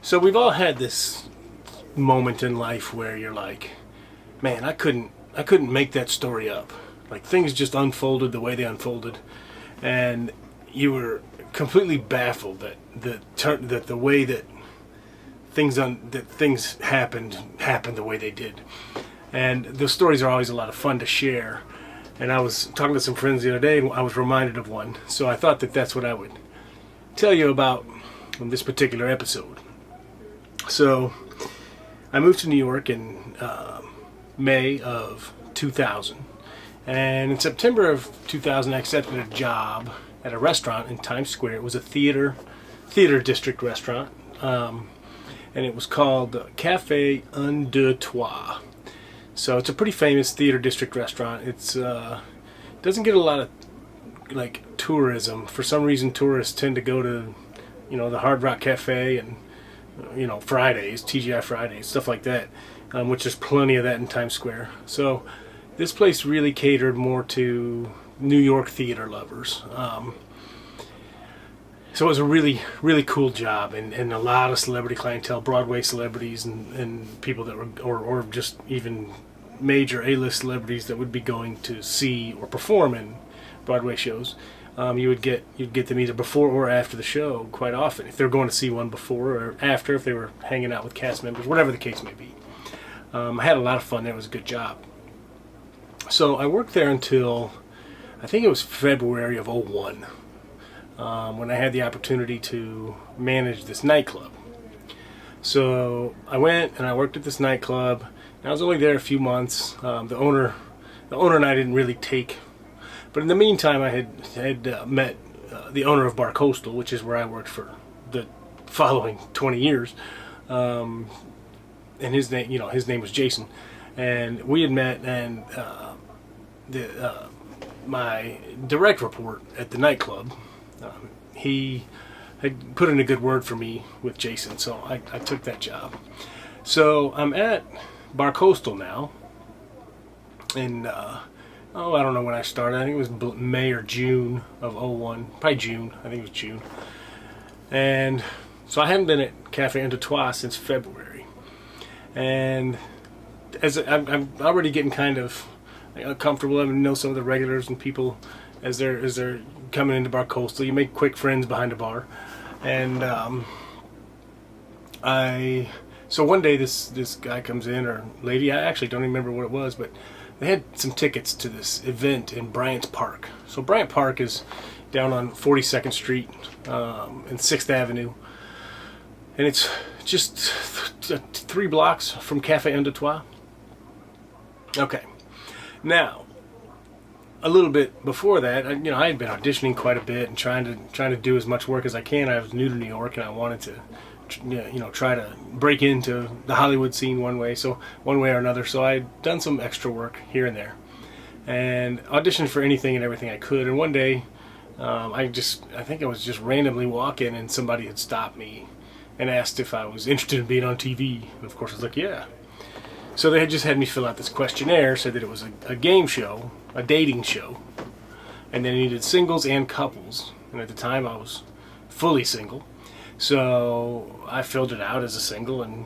So we've all had this moment in life where you're like, man, I couldn't make that story up. Like things just unfolded the way they unfolded, and you were completely baffled that the way that things happened the way they did. And those stories are always a lot of fun to share. And I was talking to some friends the other day, and I was reminded of one. So I thought that that's what I would tell you about in this particular episode. So I moved to New York in May of 2000. And in September of 2000, I accepted a job at a restaurant in Times Square. It was a theater district restaurant. And it was called Cafe Un Deux Trois. So it's a pretty famous theater district restaurant. It's doesn't get a lot of like tourism. For some reason, tourists tend to go to, the Hard Rock Cafe and Fridays, TGI Fridays, stuff like that. Which there's plenty of that in Times Square. So this place really catered more to New York theater lovers. So it was a really, really cool job, and a lot of celebrity clientele, Broadway celebrities and people that were, or just even major A-list celebrities that would be going to see or perform in Broadway shows. You'd get them either before or after the show quite often. If they were going to see one before or after, if they were hanging out with cast members, whatever the case may be. I had a lot of fun there. It was a good job. So I worked there until, I think it was February of '01. When I had the opportunity to manage this nightclub. So I went and I worked at this nightclub. And I was only there a few months. The owner and I didn't really take. But in the meantime, I had met the owner of Bar Coastal, which is where I worked for the following 20 years. And his name was Jason. And we had met, and my direct report at the nightclub, he had put in a good word for me with Jason, so I took that job. So I'm at Bar Coastal now, and I don't know when I started. I think it was May or June of '01, probably June. I think it was June. And so I haven't been at Cafe Un Deux Trois since February, and as I'm already getting kind of comfortable. I know some of the regulars and people as they're coming into Bar Coastal. You make quick friends behind the bar, and so one day this guy comes in, or lady, I actually don't remember what it was, but they had some tickets to this event in Bryant Park. So Bryant Park is down on 42nd Street and 6th Avenue, and it's just 3 blocks from Cafe Un Deux Trois. Okay, now a little bit before that, I had been auditioning quite a bit and trying to do as much work as I can. I was new to New York, and I wanted to, try to break into the Hollywood scene one way or another. So I'd done some extra work here and there, and auditioned for anything and everything I could. And one day, I think I was just randomly walking, and somebody had stopped me and asked if I was interested in being on TV. And of course, I was like, yeah. So they had just had me fill out this questionnaire, said that it was a game show, a dating show, and they needed singles and couples. And at the time, I was fully single. So I filled it out as a single, and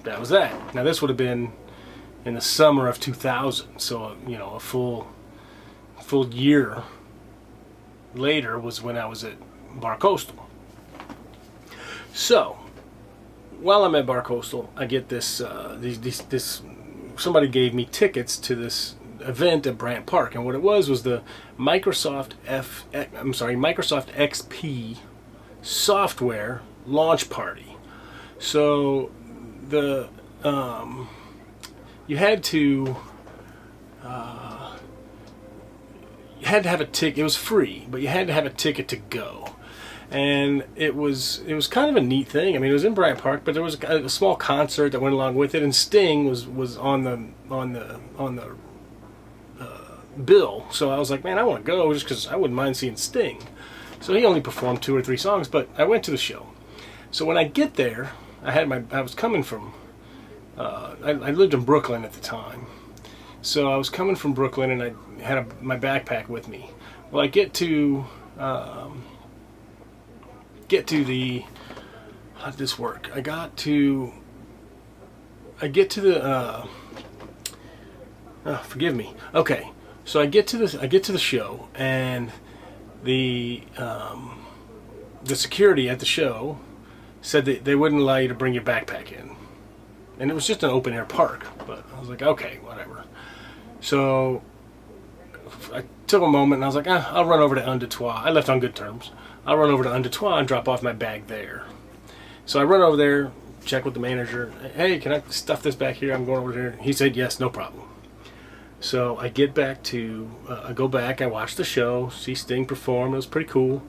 that was that. Now, this would have been in the summer of 2000. So, a full year later was when I was at Bar Coastal. So while I'm at Bar Coastal, I get this somebody gave me tickets to this event at Bryant Park, and what it was the Microsoft XP software launch party. So you had to have a ticket. It was free, but you had to have a ticket to go. And it was kind of a neat thing. I mean, it was in Bryant Park, but there was a small concert that went along with it, and Sting was on the bill. So I was like, man, I want to go just because I wouldn't mind seeing Sting. So he only performed 2 or 3 songs, but I went to the show. So when I get there, I was coming from I lived in Brooklyn at the time, So I was coming from Brooklyn, and I had my backpack with me. Well, I get to the, how did this work? I get to the forgive me. Okay, so I get to the show, and the security at the show said that they wouldn't allow you to bring your backpack in, and it was just an open air park. But I was like, okay, whatever. So I took a moment, and I was like, I'll run over to Un Deux Trois. I left on good terms. I'll run over to Un Deux Trois and drop off my bag there. So I run over there, check with the manager. Hey, can I stuff this back here? I'm going over here. He said, yes, no problem. So I get back to, I go back, I watch the show, see Sting perform. It was pretty cool.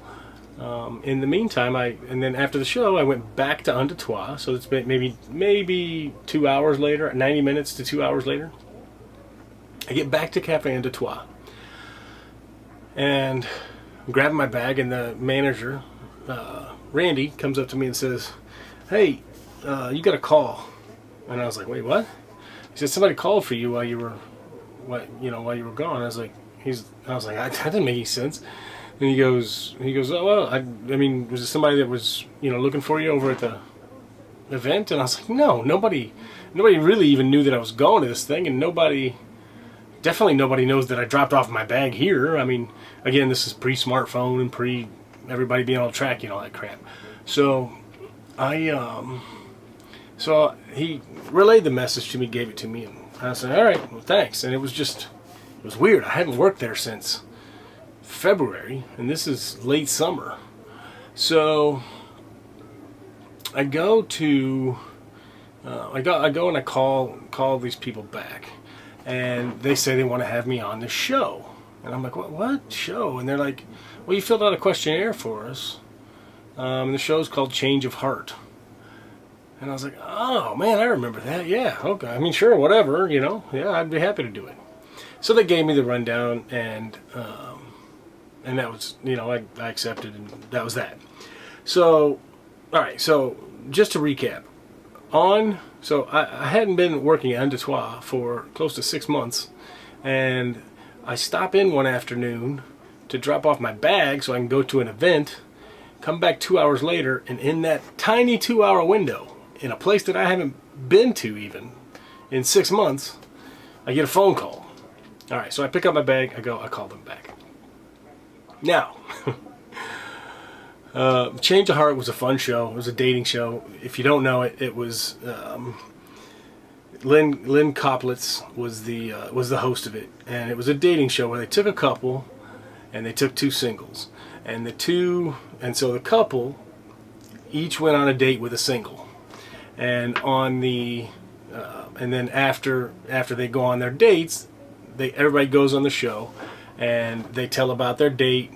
In the meantime, and then after the show, I went back to Un Deux Trois. So it's maybe 2 hours later, 90 minutes to 2 hours later. I get back to Cafe Un Deux Trois, and I'm grabbing my bag, and the manager, Randy, comes up to me and says, hey, you got a call. And I was like, wait, what? He said, somebody called for you while you were gone. I was like, that didn't make any sense. And he goes, oh, well, I mean, was it somebody that was, looking for you over at the event? And I was like, no, nobody really even knew that I was going to this thing, and definitely nobody knows that I dropped off my bag here. I mean, again, this is pre-smartphone and everybody being on track, all that crap. So so he relayed the message to me, gave it to me, and I said, all right, well, thanks. And it was weird. I hadn't worked there since February, and this is late summer. So I go and I call these people back, and they say they want to have me on the show. And I'm like, what show? And they're like, well, you filled out a questionnaire for us. And the show's called Change of Heart. And I was like, oh, man, I remember that. Yeah, okay. I mean, sure, whatever, Yeah, I'd be happy to do it. So they gave me the rundown, and that was, I accepted, and that was that. So, all right, so just to recap. So I hadn't been working at Un Deux Trois for close to 6 months, and I stop in one afternoon to drop off my bag so I can go to an event, come back 2 hours later, and in that tiny 2 hour window, in a place that I haven't been to even in 6 months, I get a phone call. All right, so I pick up my bag, I call them back. Now, Change of Heart was a fun show. It was a dating show. If you don't know it, it was Lynn Koplitz was the host of it, and it was a dating show where they took a couple and they took 2 singles, and so the couple each went on a date with a single, and and then after they go on their dates, everybody goes on the show and they tell about their date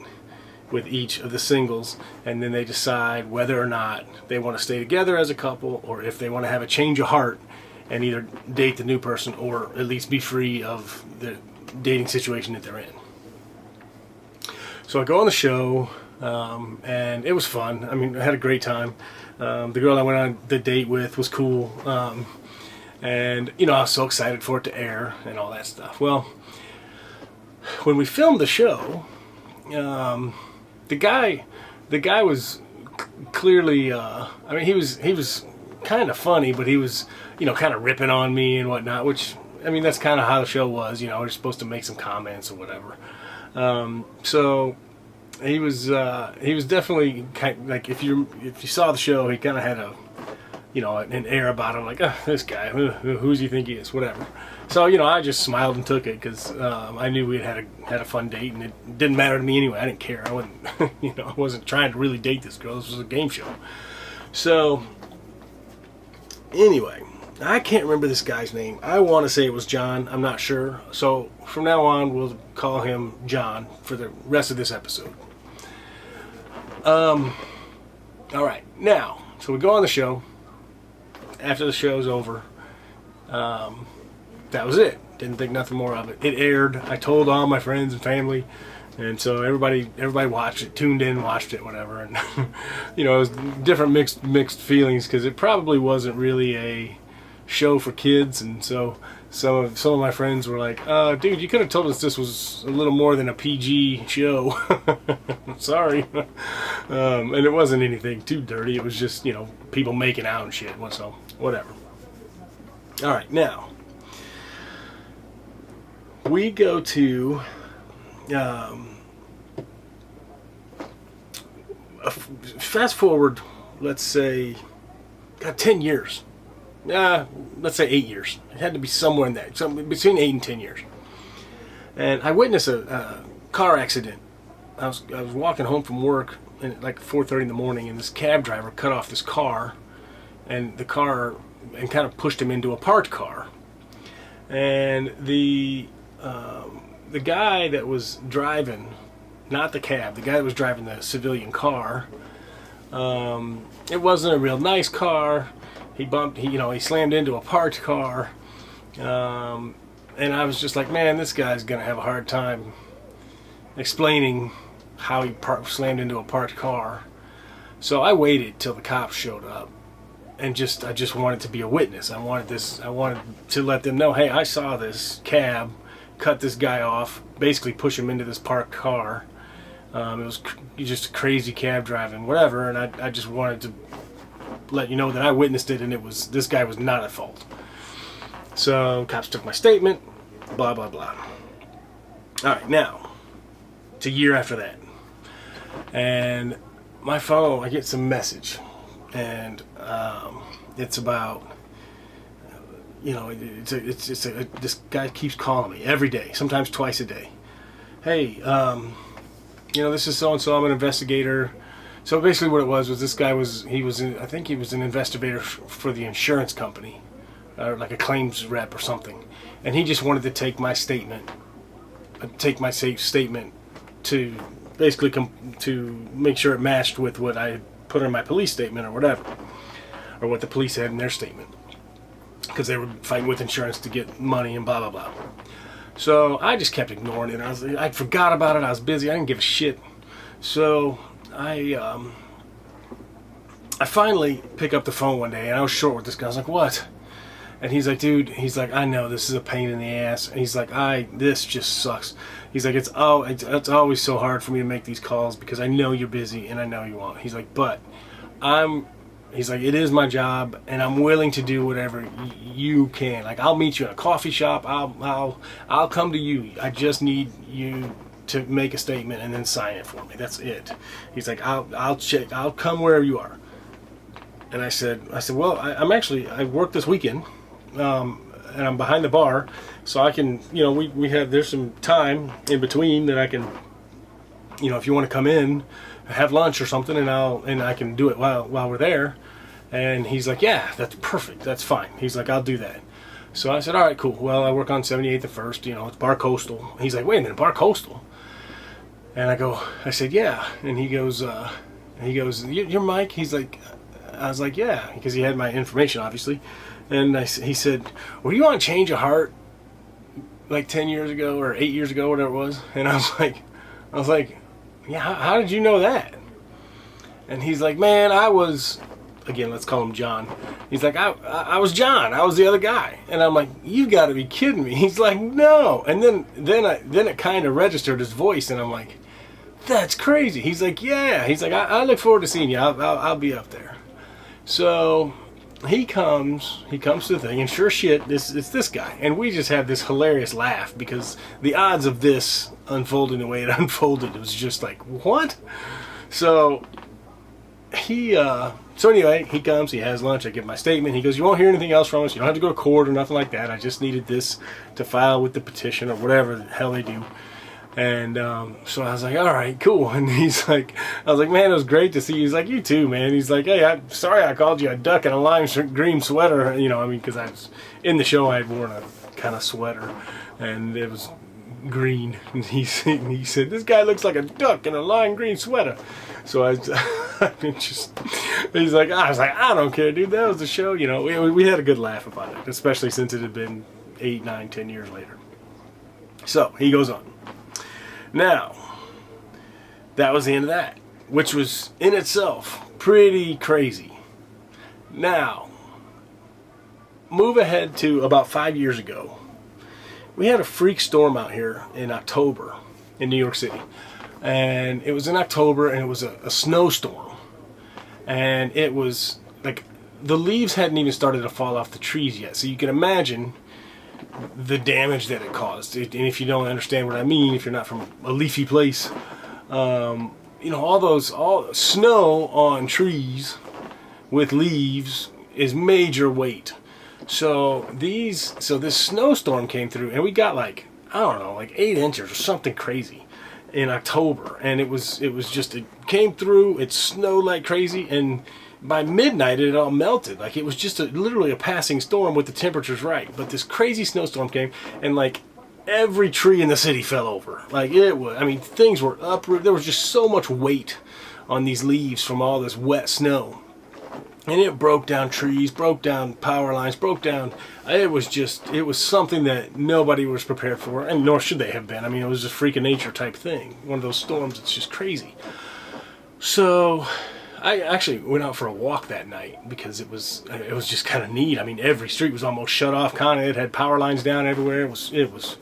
with each of the singles, and then they decide whether or not they want to stay together as a couple, or if they want to have a change of heart and either date the new person or at least be free of the dating situation that they're in. So I go on the show, and it was fun. I mean, I had a great time. The girl I went on the date with was cool, and I was so excited for it to air and all that stuff. Well, when we filmed the show, the guy was clearly, I mean, he was kind of funny, but he was, kind of ripping on me and whatnot, which, I mean, that's kind of how the show was, we're supposed to make some comments or whatever. So he was definitely kind of, like, if you saw the show, he kind of had an air about him, like, this guy, who's he think he is, whatever. So, I just smiled and took it, because I knew we had a fun date, and it didn't matter to me anyway. I didn't care. I wasn't, I wasn't trying to really date this girl. This was a game show. So, anyway, I can't remember this guy's name. I want to say it was John. I'm not sure. So, from now on, we'll call him John for the rest of this episode. All right. Now, so we go on the show. After the show's over, that was it. Didn't think nothing more of it. It aired. I told all my friends and family, and so everybody watched it, tuned in, watched it, whatever. And it was different mixed feelings, because it probably wasn't really a show for kids, and so some of my friends were like, dude, you could have told us this was a little more than a PG show. Sorry. And it wasn't anything too dirty. It was just, people making out and shit. So, whatever. All right, now we go to fast forward, let's say, 10 years. Let's say 8 years. It had to be somewhere in that, between 8 and 10 years. And I witnessed a car accident. I was walking home from work at like 4:30 in the morning, and this cab driver cut off this car, and kind of pushed him into a parked car. And the guy that was driving, not the cab, the guy that was driving the civilian car, it wasn't a real nice car. He slammed into a parked car, and I was just like, man, this guy's gonna have a hard time explaining how he slammed into a parked car. So I waited till the cops showed up, and I just wanted to be a witness. I wanted to let them know, hey, I saw this cab cut this guy off, basically push him into this parked car. It was just a crazy cab driving, whatever, and I just wanted to let you know that I witnessed it, and this guy was not at fault. So cops took my statement, blah blah blah. All right, now it's a year after that, and my phone, I get some message, and it's about, this guy keeps calling me every day, sometimes twice a day. Hey, this is so and so. I'm an investigator. So basically what it was this guy I think he was an investigator for the insurance company, like a claims rep or something. And he just wanted to take my statement to basically to make sure it matched with what I had put in my police statement or whatever, or what the police had in their statement. Because they were fighting with insurance to get money and blah, blah, blah. So I just kept ignoring it. I forgot about it. I was busy. I didn't give a shit. So I finally pick up the phone one day, and I was short with this guy. I was like, what? And he's like, dude, I know this is a pain in the ass. And he's like, this just sucks. He's like, it's always so hard for me to make these calls because I know you're busy and I know you won't. He's like, but he's like, it is my job, and I'm willing to do whatever you can. Like, I'll meet you in a coffee shop. I'll come to you. I just need you to make a statement and then sign it for me. That's it. He's like, I'll check. I'll come wherever you are. And I said, well, I work this weekend, and I'm behind the bar, so I can, there's some time in between that I can, if you want to come in, have lunch or something, and I can do it while we're there. And he's like, yeah, that's perfect. That's fine. He's like, I'll do that. So I said, all right, cool. Well, I work on 78th and 1st, it's Bar Coastal. He's like, wait a minute, Bar Coastal? And I said, yeah. And he goes, you're Mike? He's like, I was like, yeah, because he had my information, obviously. And he said, were you on Change of Heart like 10 years ago or 8 years ago, whatever it was? And I was like, yeah, how did you know that? And he's like, man, I was, again, let's call him John. He's like, I was John. I was the other guy. And I'm like, you got to be kidding me. He's like, no. And then it kind of registered his voice, and I'm like, that's crazy. He's like, yeah. He's like, I look forward to seeing you. I'll be up there. So he comes to the thing, and sure shit, it's this guy. And we just had this hilarious laugh because the odds of this unfolding the way it unfolded, it was just like, what? So anyway, he comes, he has lunch, I give my statement. He goes, you won't hear anything else from us. You don't have to go to court or nothing like that. I just needed this to file with the petition or whatever the hell they do. And so I was like, all right, cool. And I was like, man, it was great to see you. He's like, you too, man. He's like, hey, I'm sorry I called you a duck in a lime green sweater. Because I was in the show, I had worn a kind of sweater, and it was green. And he said, this guy looks like a duck in a lime green sweater. So he's like, I was like, I don't care, dude. That was the show. We had a good laugh about it, especially since it had been 8, 9, 10 years later. So he goes on. Now, that was the end of that, which was in itself pretty crazy. Now, move ahead to about 5 years ago. we had a freak storm out here in October in New York City. And it was in October, and it was a snowstorm. And it was like the leaves hadn't even started to fall off the trees yet. So you can imagine the damage that it caused. And if you don't understand what I mean, if you're not from a leafy place, all snow on trees with leaves is major weight. So this snowstorm came through, and we got like 8 inches or something crazy in October, and it came through, it snowed like crazy, and by midnight it all melted. Like, it was just literally a passing storm with the temperatures right. But this crazy snowstorm came, and like every tree in the city fell over. Like, things were uprooted. There was just so much weight on these leaves from all this wet snow. And it broke down trees, broke down power lines, it was something that nobody was prepared for, and nor should they have been. I mean, it was a freak of nature type thing. One of those storms that's just crazy. So I actually went out for a walk that night because it was just kind of neat. I mean, every street was almost shut off, kind of. It had power lines down everywhere. It was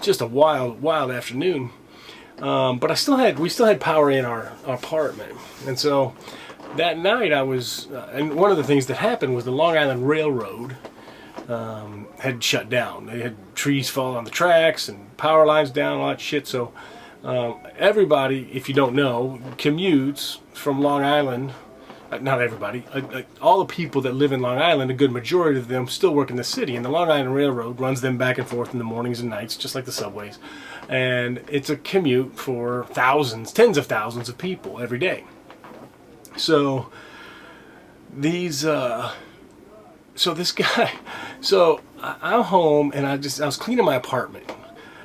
just a wild afternoon. But we still had power in our apartment, and so that night and one of the things that happened was the Long Island Railroad had shut down. They had trees fall on the tracks and power lines down, all that shit. So everybody, if you don't know, commutes from Long Island. Not everybody. All the people that live in Long Island, a good majority of them still work in the city. And the Long Island Railroad runs them back and forth in the mornings and nights, just like the subways. And it's a commute for tens of thousands of people every day. So this guy, I'm home, and I was cleaning my apartment,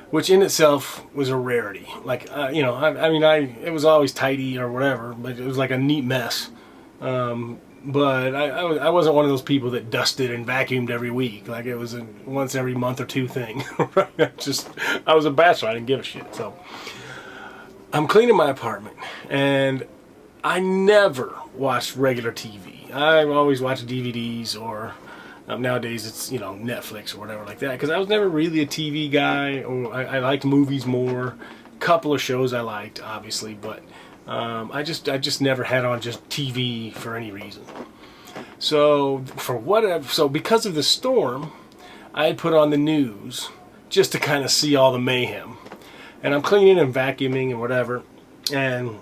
which in itself was a rarity. Like, it was always tidy or whatever, but it was like a neat mess. But I wasn't one of those people that dusted and vacuumed every week. Like, it was a once every month or two thing. I was a bachelor. I didn't give a shit. So I'm cleaning my apartment, and I never watched regular TV. I always watched DVDs, or nowadays it's Netflix or whatever like that, because I was never really a TV guy. Or I liked movies more. A couple of shows I liked, obviously, but I just never had on just TV for any reason. So because of the storm, I had put on the news just to kind of see all the mayhem. And I'm cleaning and vacuuming and whatever, and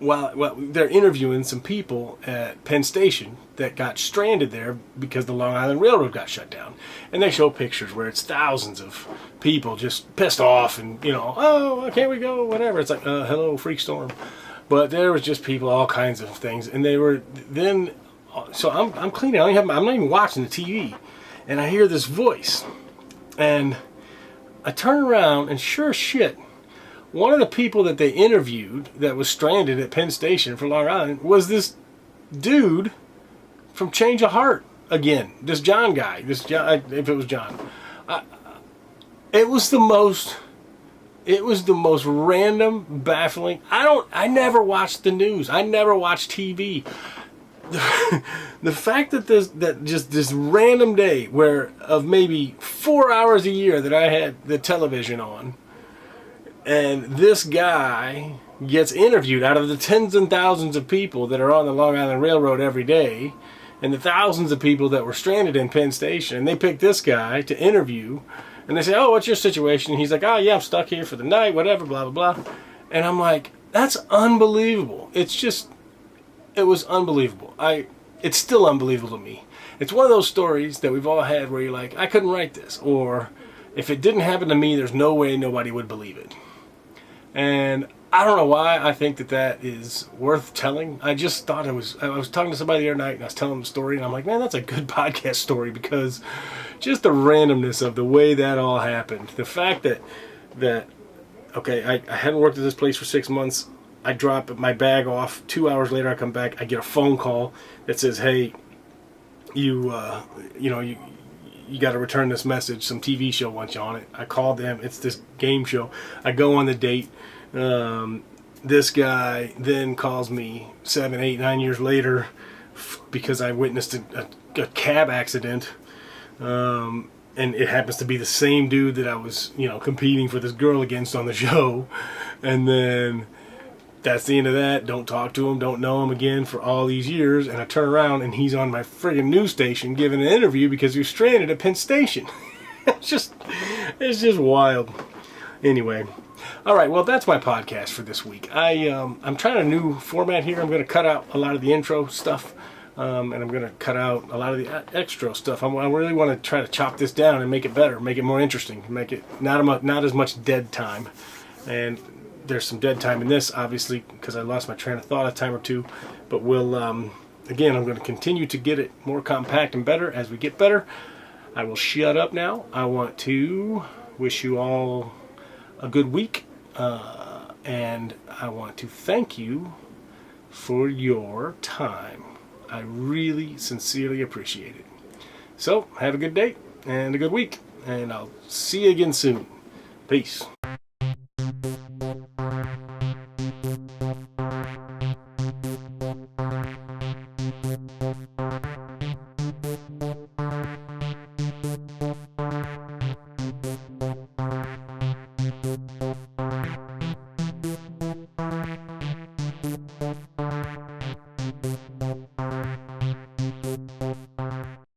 well, they're interviewing some people at Penn Station that got stranded there because the Long Island Railroad got shut down. And they show pictures where it's thousands of people just pissed off and, oh, can't we go, whatever. It's like, hello, freak storm. But there was just people, all kinds of things. And they were then, so I'm cleaning. I'm not even watching the TV. And I hear this voice. And I turn around, and sure as shit, one of the people that they interviewed that was stranded at Penn Station for Long Island was this dude from Change of Heart again. This John guy. If it was John. It was the most random, baffling. I never watched the news. I never watched TV. The fact that this random day of maybe 4 hours a year that I had the television on, and this guy gets interviewed out of the tens and thousands of people that are on the Long Island Railroad every day, and the thousands of people that were stranded in Penn Station, and they pick this guy to interview, and they say, oh, what's your situation? And he's like, oh, yeah, I'm stuck here for the night, whatever, blah, blah, blah. And I'm like, that's unbelievable. It was unbelievable. It's still unbelievable to me. It's one of those stories that we've all had where you're like, I couldn't write this, or if it didn't happen to me, there's no way nobody would believe it. And I don't know why I think that is worth telling. I just thought I was talking to somebody the other night, and I was telling them the story, and I'm like, man, that's a good podcast story, because just the randomness of the way that all happened. The fact that okay, I hadn't worked at this place for 6 months. I drop my bag off. 2 hours later, I come back. I get a phone call that says, hey, you got to return this message. Some TV show wants you on it. I called them. It's this game show. I go on the date. This guy then calls me 7, 8, 9 years later because I witnessed a cab accident. and it happens to be the same dude that I was, competing for this girl against on the show. And then that's the end of that. Don't talk to him, don't know him again for all these years. And I turn around and he's on my friggin' news station giving an interview because he was stranded at Penn Station. it's just wild. Anyway, all right. Well, that's my podcast for this week. I'm trying a new format here. I'm going to cut out a lot of the intro stuff, and I'm going to cut out a lot of the extra stuff. I really want to try to chop this down and make it better, make it more interesting, make it not as much dead time. And there's some dead time in this, obviously, because I lost my train of thought a time or two. But again, I'm going to continue to get it more compact and better as we get better. I will shut up now. I want to wish you all a good week, and I want to thank you for your time. I really sincerely appreciate it. So, have a good day and a good week, and I'll see you again soon. Peace.